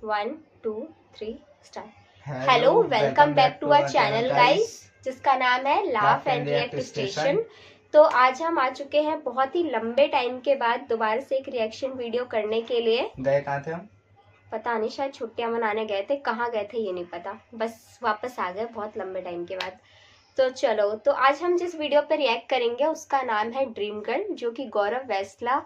1 2 3 start. Hello, welcome back to our channel guys, जिसका नाम है लाफ एंड रिएक्ट स्टेशन। तो आज हम आ चुके हैं बहुत ही लंबे टाइम के बाद दोबारा से एक रिएक्शन वीडियो करने के लिए। गए कहाँ थे हम? पता नहीं, शायद छुट्टियां मनाने गए थे, कहाँ गए थे ये नहीं पता, बस वापस आ गए बहुत लंबे टाइम के बाद। तो चलो, तो आज हम जिस वीडियो पर रिएक्ट करेंगे उसका नाम है ड्रीम गर्ल, जो कि गौरव वैसला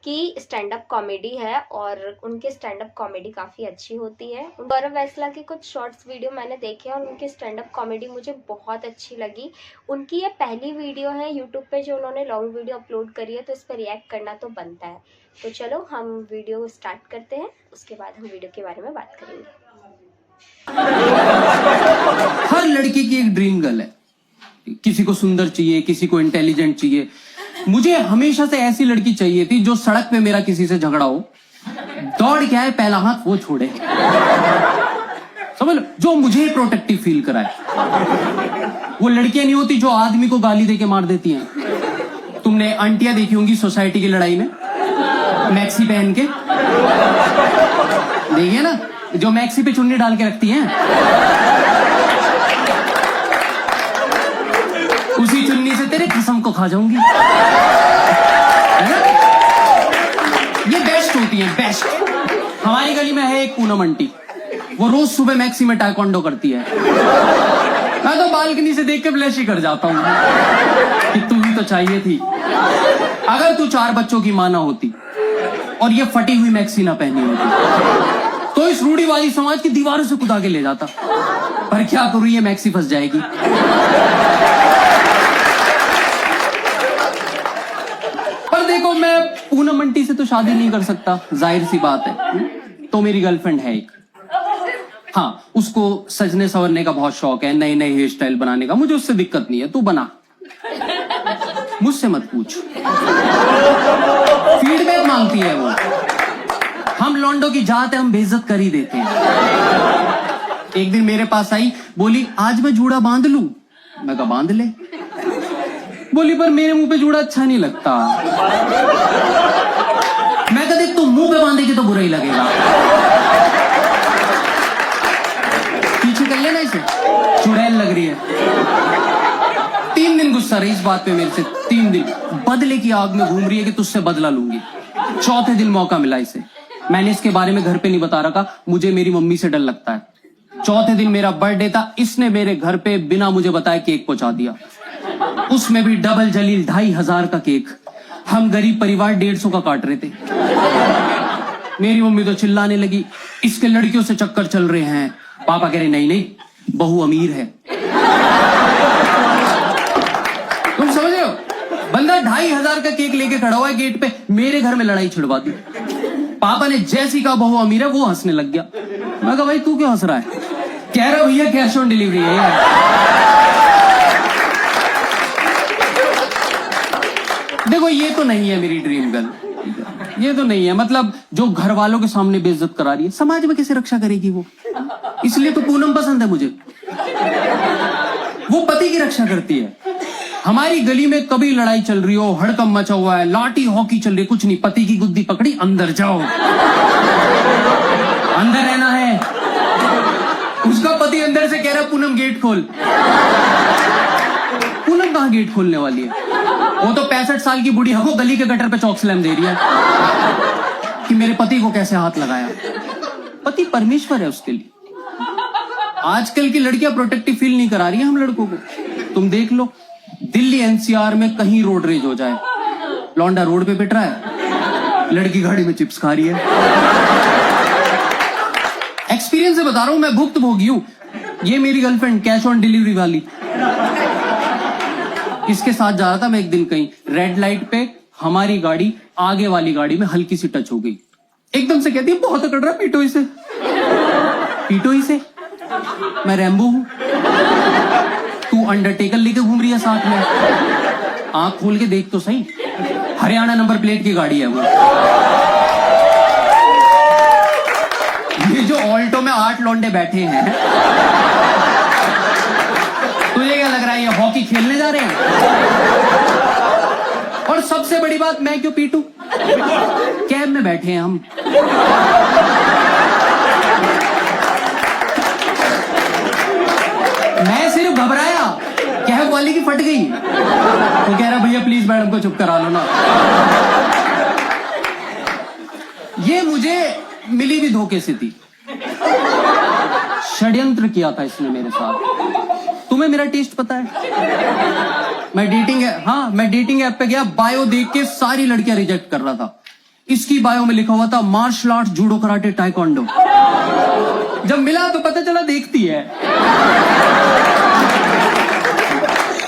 की स्टैंड अप कॉमेडी है और उनके स्टैंड अप कॉमेडी काफ़ी अच्छी होती है। गौरव वैसला के कुछ शॉर्ट्स वीडियो मैंने देखे और उनकी स्टैंड अप कॉमेडी मुझे बहुत अच्छी लगी। उनकी ये पहली वीडियो है यूट्यूब पे जो उन्होंने लॉन्ग वीडियो अपलोड करी है, तो इस पर रिएक्ट करना तो बनता है। तो चलो हम वीडियो स्टार्ट करते हैं, उसके बाद हम वीडियो के बारे में बात करेंगे। हर लड़की की एक ड्रीम गर्ल है। किसी को सुंदर चाहिए, किसी को इंटेलिजेंट चाहिए। मुझे हमेशा से ऐसी लड़की चाहिए थी जो सड़क पे मेरा किसी से झगड़ा हो, दौड़ के आए, पहला हाथ वो छोड़े, समझ लो, जो मुझे प्रोटेक्टिव फील कराए। वो लड़कियां नहीं होती जो आदमी को गाली देके मार देती हैं। तुमने आंटियां देखी होंगी सोसाइटी की लड़ाई में, मैक्सी पहन के, देखिए ना, जो मैक्सी पे चुन्नी डाल के रखती हैं, उसी चुन्नी से तेरे कसम को खा जाऊंगी, है ना? ये बेस्ट होती है, बेस्ट। हमारी गली में है एक पूनम आंटी, वो रोज सुबह मैक्सी में टाइकोंडो करती है। मैं तो बालकनी से देख के ब्लश ही कर जाता हूँ कि तू ही तो चाहिए थी। अगर तू 4 बच्चों की मां ना होती और ये फटी हुई मैक्सी ना पहनी होती, तो इस रूढ़िवादी समाज की दीवारों से कुदा के ले जाता। पर क्या करूं, ये मैक्सी फंस जाएगी। पर देखो, मैं पूनम आंटी से तो शादी नहीं कर सकता, जाहिर सी बात है। तो मेरी गर्लफ्रेंड है एक, हाँ, उसको सजने संवरने का बहुत शौक है, नए नए हेयर स्टाइल बनाने का। मुझे उससे दिक्कत नहीं है, तू बना, मुझसे मत पूछ। फीडबैक मांगती है वो। हम लौंडों की जात है, हम बेइज्जत कर ही देते हैं। एक दिन मेरे पास आई, बोली आज मैं जूड़ा बांध लूं? मैं कहा बांध ले। बोली पर मेरे मुंह पे जूड़ा अच्छा नहीं लगता। मैं कहा देख, तू मुंह पे बांधेगी तो बुरा ही लगेगा, पीछे कर लेना इसे, चुड़ैल लग रही है। 3 दिन गुस्सा रही इस बात पे मेरे से, 3 दिन बदले की आग में घूम रही है कि तुझसे बदला लूंगी। चौथे दिन मौका मिला इसे, मैंने इसके बारे में घर पे नहीं बता रखा, मुझे मेरी मम्मी से डर लगता है। चौथे दिन मेरा बर्थडे था, इसने मेरे घर पे बिना मुझे बताए केक पहुंचा दिया, उसमें भी डबल जलील 2500 का केक। हम गरीब परिवार 150 का काट रहे थे। मेरी मम्मी तो चिल्लाने लगी, इसके लड़कियों से चक्कर चल रहे हैं। पापा कह रहे नहीं नहीं, बहू अमीर है। तुम समझ रहे हो, बंदा 2500 का केक लेके खड़ा हुआ है गेट पे, मेरे घर में लड़ाई छिड़वा दी। पापा ने जैसी कहा बहू अमीर है, वो हंसने लग गया। मैं कहा भाई तू क्यों हंस रहा है? कह रहा भैया कैश ऑन डिलीवरी है यार। देखो, ये तो नहीं है मेरी ड्रीम गर्ल, ये तो नहीं है। मतलब जो घर वालों के सामने बेइज्जत करा रही है, समाज में कैसे रक्षा करेगी वो? इसलिए तो पूनम पसंद है मुझे, वो पति की रक्षा करती है। हमारी गली में कभी लड़ाई चल रही हो, हड़कंप मचा हुआ है, लाठी हॉकी चल रही है, कुछ नहीं, पति की गुद्दी पकड़ी, अंदर जाओ, अंदर रहना है। उसका पति अंदर से कह रहा पूनम गेट खोल। पूनम कहां गेट खोलने वाली है? वो तो 65 साल की बुढ़ी हमको गली के गटर पे चौक स्लैम दे रही है कि मेरे पति को कैसे हाथ लगाया। पति परमेश्वर है उसके लिए। आजकल की लड़कियां प्रोटेक्टिव फील नहीं करा रही है हम लड़कों को। तुम देख लो, दिल्ली एनसीआर में कहीं रोड रेज हो जाए, लौंडा रोड पे पिट रहा है, लड़की गाड़ी में चिप्स खा रही है। एक्सपीरियंस से बता रहा हूं, मैं भुक्तभोगी हूं। ये मेरी गर्लफ्रेंड कैश ऑन डिलीवरी वाली, इसके साथ जा रहा था मैं एक दिन कहीं, रेड लाइट पे हमारी गाड़ी आगे वाली गाड़ी में हल्की सी टच हो गई। एकदम से कहती है बहुत अकड़ रहा, पीटो इसे, पीटो इसे। मैं रैम्बो हूं, तू अंडरटेकर लेके घूम रही है साथ में। आंख खोल के देख तो सही, हरियाणा नंबर प्लेट की गाड़ी है वो। ये जो ऑल्टो में 8 लौंडे बैठे हैं, तुझे क्या लग रहा है ये हॉकी खेलने जा रहे हैं? और सबसे बड़ी बात, मैं क्यों पीटूं? कैब में बैठे हैं हम। वाली की फट गई। वो कह रहा भैया प्लीज मैडम को चुप करा लो ना। ये मुझे मिली भी धोखे से थी, षड्यंत्र किया था इसने मेरे साथ। तुम्हें मेरा टेस्ट पता है? मैं डेटिंग ऐप पे गया, बायो देख के सारी लड़कियां रिजेक्ट कर रहा था। इसकी बायो में लिखा हुआ था martial art, judo, karate, taekwondo. जब मिला तो पता चला देखती है।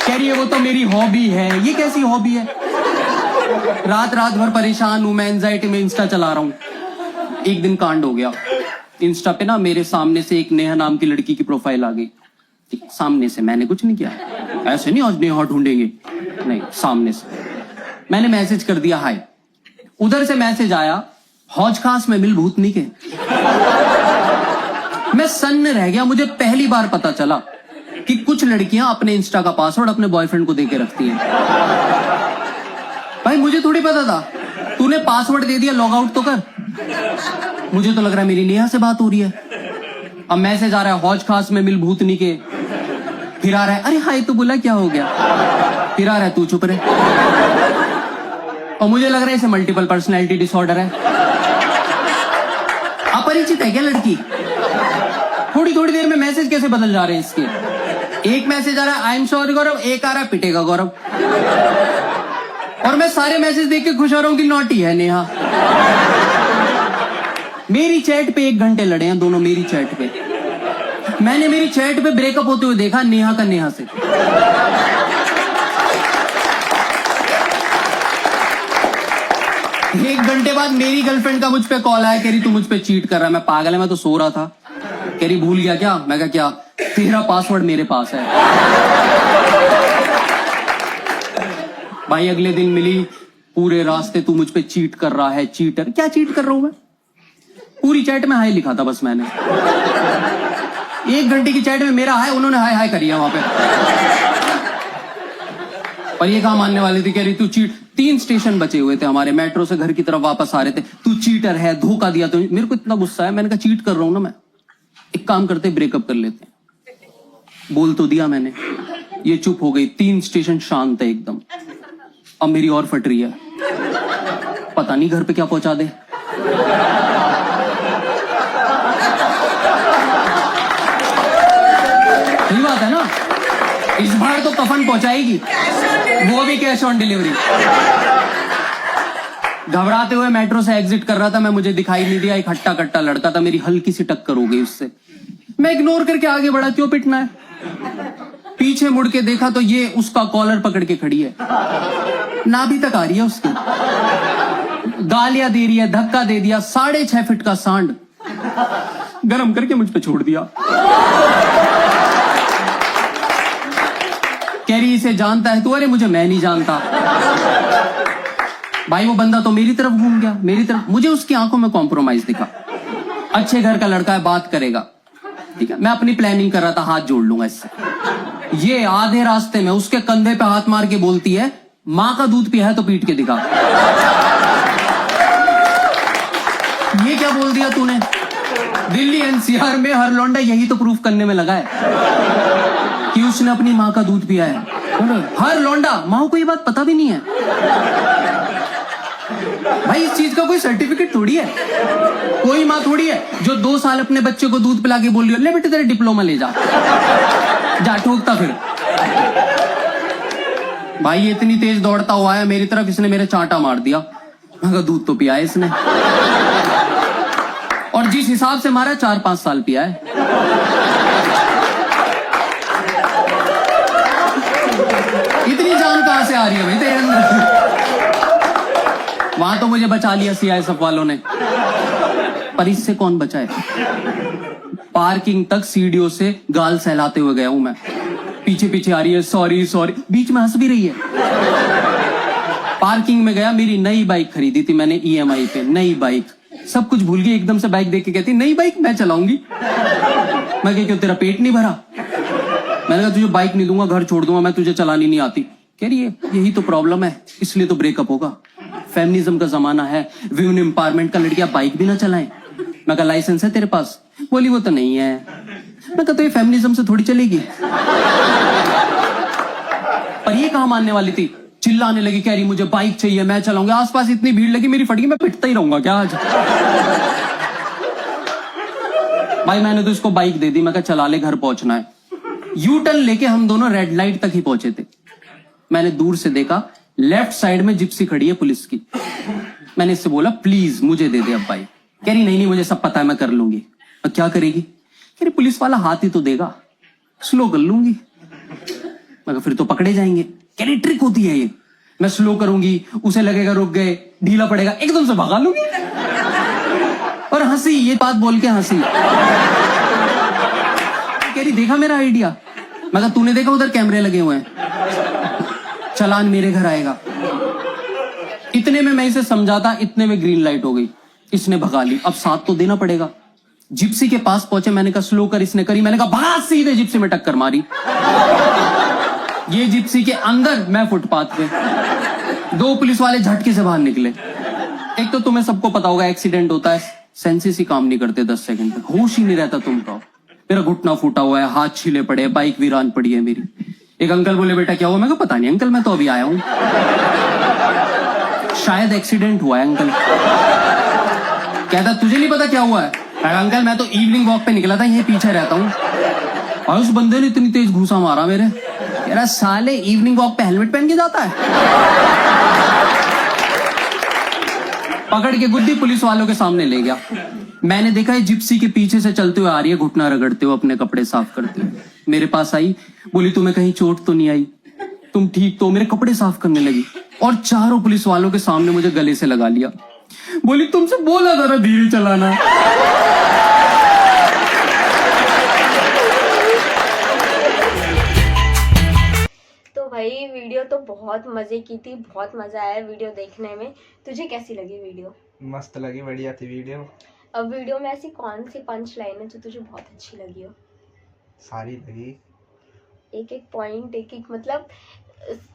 कह रही है वो तो मेरी हॉबी है। ये कैसी हॉबी है? रात भर परेशान हूं मैं, एंजाइटी में इंस्टा चला रहा हूं। एक दिन कांड हो गया। इंस्टा पे ना मेरे सामने से एक नेहा नाम की लड़की की प्रोफाइल आ गई। सामने से, मैंने कुछ नहीं किया, ऐसे नहीं आज नेहा ढूंढेंगे, नहीं, सामने से मैंने मैसेज कर दिया हाय। उधर से मैसेज आया हौज खास में मिल भूतनी के। मैं सन्न रह गया। मुझे पहली बार पता चला कि कुछ लड़कियां अपने इंस्टा का पासवर्ड अपने बॉयफ्रेंड को देके रखती हैं। भाई मुझे थोड़ी पता था। तूने पासवर्ड दे दिया, लॉग आउट तो कर। मुझे तो लग रहा है मेरी नेहा से बात हो रही है। अब मैसेज आ रहा है हौज खास में मिल भूतनी के। फिर आ रहा है अरे हाय तो बोला क्या हो गया। फिर आ रहा है तू चुप रहे। और मुझे लग रहा है इसे मल्टीपल पर्सनैलिटी डिसऑर्डर है। अपरिचित है क्या लड़की? थोड़ी देर में मैसेज कैसे बदल जा रहे हैं इसके। एक मैसेज आ रहा है आई एम सॉरी गौरव, एक आ रहा है पिटेगा गौरव। और मैं सारे मैसेज देख के खुश हो रहा हूं कि नॉटी है नेहा। मेरी चैट पे 1 घंटे लड़े हैं दोनों, मेरी चैट पे। मैंने मेरी चैट पे ब्रेकअप होते हुए देखा नेहा का नेहा से। एक घंटे बाद मेरी गर्लफ्रेंड का मुझ पे कॉल आया, कह रही तू मुझ पे चीट कर रहा है। मैं पागल है, मैं तो सो रहा था। कह रही भूल गया क्या? मैं कहा क्या? तेरा पासवर्ड मेरे पास है। भाई अगले दिन मिली, पूरे रास्ते तू मुझ पे चीट कर रहा है, चीटर। क्या चीट कर रहा हूं मैं? पूरी चैट में हाय लिखा था बस मैंने। 1 घंटे की चैट में मेरा हाय, उन्होंने हाय हाय करी है वहां पे। और ये कहा मानने वाली थी, कह रही तू चीट। 3 स्टेशन बचे हुए थे हमारे, मेट्रो से घर की तरफ वापस आ रहे थे। तू चीटर है, धोखा दिया। तो मेरे को इतना गुस्सा है, मैंने कहा चीट कर रहा हूं ना मैं। एक काम करते ब्रेकअप कर लेते। बोल तो दिया मैंने। ये चुप हो गई। 3 स्टेशन शांत है एकदम। अब मेरी और फट रही है, पता नहीं घर पे क्या पहुंचा दे। सही बात है ना, इस बार तो कफन पहुंचाएगी, वो भी कैश ऑन डिलीवरी। घबराते हुए मेट्रो से एग्जिट कर रहा था मैं, मुझे दिखाई नहीं दिया। एक हट्टा कट्टा लड़का था, मेरी हल्की सी टक्कर हो गई उससे। मैं इग्नोर करके आगे बढ़ा, क्यों पिटना है। पीछे मुड़ के देखा तो ये उसका कॉलर पकड़ के खड़ी है, नाभि तक आ रही है उसकी। गालियां दे रही है, धक्का दे दिया। 6.5 फीट का सांड गरम करके मुझ पे छोड़ दिया। कह रही इसे जानता है तू? अरे मुझे मैं नहीं जानता। भाई वो बंदा तो मेरी तरफ घूम गया, मेरी तरफ। मुझे उसकी आंखों में कॉम्प्रोमाइज दिखा। अच्छे घर का लड़का है, बात करेगा, ठीक है। मैं अपनी प्लानिंग कर रहा था, हाथ जोड़ लूंगा इससे। ये आधे रास्ते में उसके कंधे पे हाथ मार के बोलती है मां का दूध पिया है तो पीट के दिखा। ये क्या बोल दिया तूने? दिल्ली एनसीआर में हर लौंडा यही तो प्रूफ करने में लगा है कि उसने अपनी मां का दूध पिया है। हर लौंडा, मां को ये बात पता भी नहीं है। भाई इस चीज का कोई सर्टिफिकेट थोड़ी है। कोई मां थोड़ी है जो 2 साल अपने बच्चे को दूध पिला के बोल रही है ले बेटे तेरे डिप्लोमा ले जा, जा ठोकता फिर। भाई ये इतनी तेज दौड़ता हुआ है मेरी तरफ, इसने मेरे चांटा मार दिया। मगर दूध तो पिया है इसने, और जिस हिसाब से मारा 4-5 साल पिया है। इतनी जान कहां से आ रही है भाई तेरे अंदर? वहां तो मुझे बचा लिया सीआईएसएफ वालों ने, पर इससे कौन बचाए? पार्किंग तक सीढ़ियों से गाल सहलाते हुए गया हूं मैं। पीछे पीछे आ रही है सॉरी सॉरी, बीच में हंस भी रही है। पार्किंग में गया, मेरी नई बाइक खरीदी थी मैंने ईएमआई पे, नई बाइक। सब कुछ भूल गई, एकदम से बाइक देख के कहती नई बाइक मैं चलाऊंगी। मैं कह क्यों तेरा पेट नहीं भरा? मैंने कहा तुझे बाइक नहीं दूंगा, घर छोड़ दूंगा मैं, तुझे चलानी नहीं आती। कह रही है यही तो प्रॉब्लम है, इसलिए तो ब्रेकअप होगा। फेमिनिज्म का जमाना है, विमेन एम्पावरमेंट का, लड़कियां बाइक भी ना चलाएं। मैं कहा लाइसेंस है तेरे पास? बोली वो तो नहीं है। मैं कहा तो ये फेमिनिज्म से थोड़ी चलेगी। पर ये कहाँ मानने वाली थी, चिल्लाने लगी, कह रही मुझे बाइक चाहिए, मैं चलाऊंगा। आसपास इतनी भीड़ लगी, मेरी फटगी, मैं पिटता ही रहूंगा क्या आज। भाई मैंने तो इसको बाइक दे दी, मैं कहा चला ले, घर पहुंचना है। यू टर्न लेके हम दोनों रेड लाइट तक ही पहुंचे थे। मैंने दूर से देखा, लेफ्ट साइड में जिप्सी खड़ी है पुलिस की। मैंने इससे बोला प्लीज मुझे दे दे अब बाइक। कह रही नहीं मुझे सब पता है, मैं कर लूंगी। और क्या करेगी? कह रही पुलिस वाला हाथ ही तो देगा, स्लो कर लूंगी। मगर फिर तो पकड़े जाएंगे। कह रही ट्रिक होती है ये, मैं स्लो करूंगी, उसे लगेगा रुक गए, ढीला पड़ेगा, एकदम से भगा लूंगी। और हंसी, ये बात बोल के हंसी। कह रही देखा मेरा आइडिया? मगर तूने देखा उधर कैमरे लगे हुए हैं, चालान मेरे घर आएगा। इतने में मैं इसे समझाता, इतने में ग्रीन लाइट हो गई, इसने भगा ली। अब साथ तो देना पड़ेगा। जिप्सी के पास पहुंचे, मैंने कहा स्लो कर, इसने करी, मैंने कहा भाग, सीधे जिप्सी में टक्कर मारी। ये जिप्सी के अंदर, मैं फुटपाथ पे। दो पुलिस वाले झटके से बाहर निकले। एक तो तुम्हें सबको पता होगा एक्सीडेंट होता है, सेंसेस ही काम नहीं करते 10 सेकंड तक, होश ही नहीं रहता तुमको। मेरा घुटना फूटा हुआ है, हाथ छीले पड़े, बाइक वीरान पड़ी है मेरी। एक अंकल बोले बेटा क्या हुआ? मैं कहा पता नहीं अंकल, मैं तो अभी आया हूं, शायद एक्सीडेंट हुआ है अंकल। कहता तुझे नहीं पता क्या हुआ है? अंकल मैं तो इवनिंग वॉक पे निकला था, यहीं पीछे रहता हूँ। और उस बंदे ने इतनी तेज घूसा मारा मेरे, यार साले इवनिंग वॉक पे हेलमेट पहन के जाता है। पकड़ के गुद्दी पुलिस वालों के सामने ले गया। मैंने देखा है जिप्सी के पीछे से चलते हुए आ रही है, घुटना रगड़ते हुए, अपने कपड़े साफ करते हुए। मेरे पास आई, बोली तुम्हें कहीं चोट तो नहीं आई, तुम ठीक तो? मेरे कपड़े साफ करने लगी और चारों पुलिस वालों के सामने मुझे गले से लगा लिया। बोली तुमसे बोला था ना धीरे चलाना। तो भाई वीडियो तो बहुत मजे की थी, बहुत मजा आया वीडियो देखने में। तुझे कैसी लगी वीडियो? मस्त लगी, बढ़िया थी वीडियो। अब वीडियो में ऐसी कौन सी पंच लाइन है जो तुझे बहुत अच्छी लगी हो? सारी लगी, एक एक पॉइंट, एक एक मतलब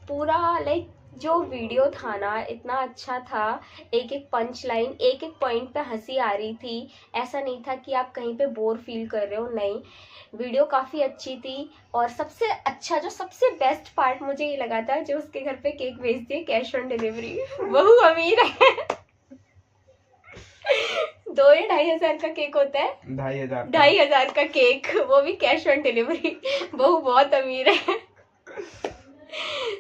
पूरा लाइक जो वीडियो था ना इतना अच्छा था। एक एक पंच लाइन, एक एक पॉइंट पे हंसी आ रही थी। ऐसा नहीं था कि आप कहीं पे बोर फील कर रहे हो, नहीं, वीडियो काफ़ी अच्छी थी। और सबसे अच्छा, जो सबसे बेस्ट पार्ट मुझे ये लगा था, जो उसके घर पे केक भेज दिए कैश ऑन डिलीवरी। बहु अमीर है। 2 या 2,500 का केक होता है, 2,500 का केक, वो भी कैश ऑन डिलीवरी। बहु बहुत अमीर है।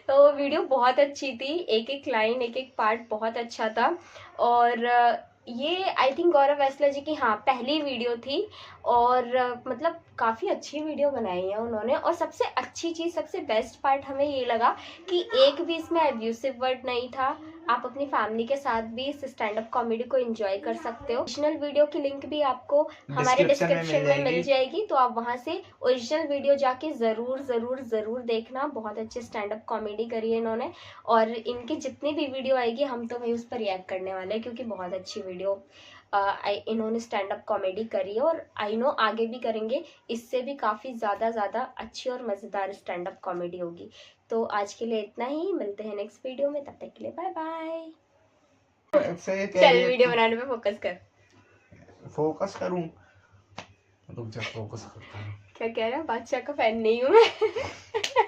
तो वीडियो बहुत अच्छी थी, एक एक लाइन, एक एक पार्ट बहुत अच्छा था। और ये आई थिंक गौरव वैसला जी की पहली वीडियो थी। और मतलब काफ़ी अच्छी वीडियो बनाई है उन्होंने। और सबसे अच्छी चीज़, सबसे बेस्ट पार्ट हमें ये लगा कि एक भी इसमें एब्यूसिव वर्ड नहीं था। आप अपनी फैमिली के साथ भी इस स्टैंड अप कॉमेडी को एंजॉय कर सकते हो। ओरिजिनल वीडियो की लिंक भी आपको हमारे डिस्क्रिप्शन में मिल जाएगी, तो आप वहां से ओरिजिनल वीडियो जाके ज़रूर ज़रूर ज़रूर देखना। बहुत अच्छे स्टैंड अप कॉमेडी करी है इन्होंने। और इनकी जितनी भी वीडियो आएगी हम तो भाई उस पर रिएक्ट करने वाले हैं, क्योंकि बहुत अच्छी वीडियो इन्होंने स्टैंड अप कॉमेडी करी है। और आई नो आगे भी करेंगे, इससे भी काफ़ी ज़्यादा अच्छी और मज़ेदार स्टैंड अप कॉमेडी होगी। तो आज के लिए इतना ही, मिलते हैं नेक्स्ट वीडियो में, तब तक के लिए बाय बाय। चल वीडियो बनाने पे फोकस कर। फोकस करूं? रुक जा, फोकस करता हूं। क्या कह रहा है? बादशाह का फैन नहीं हूँ मैं।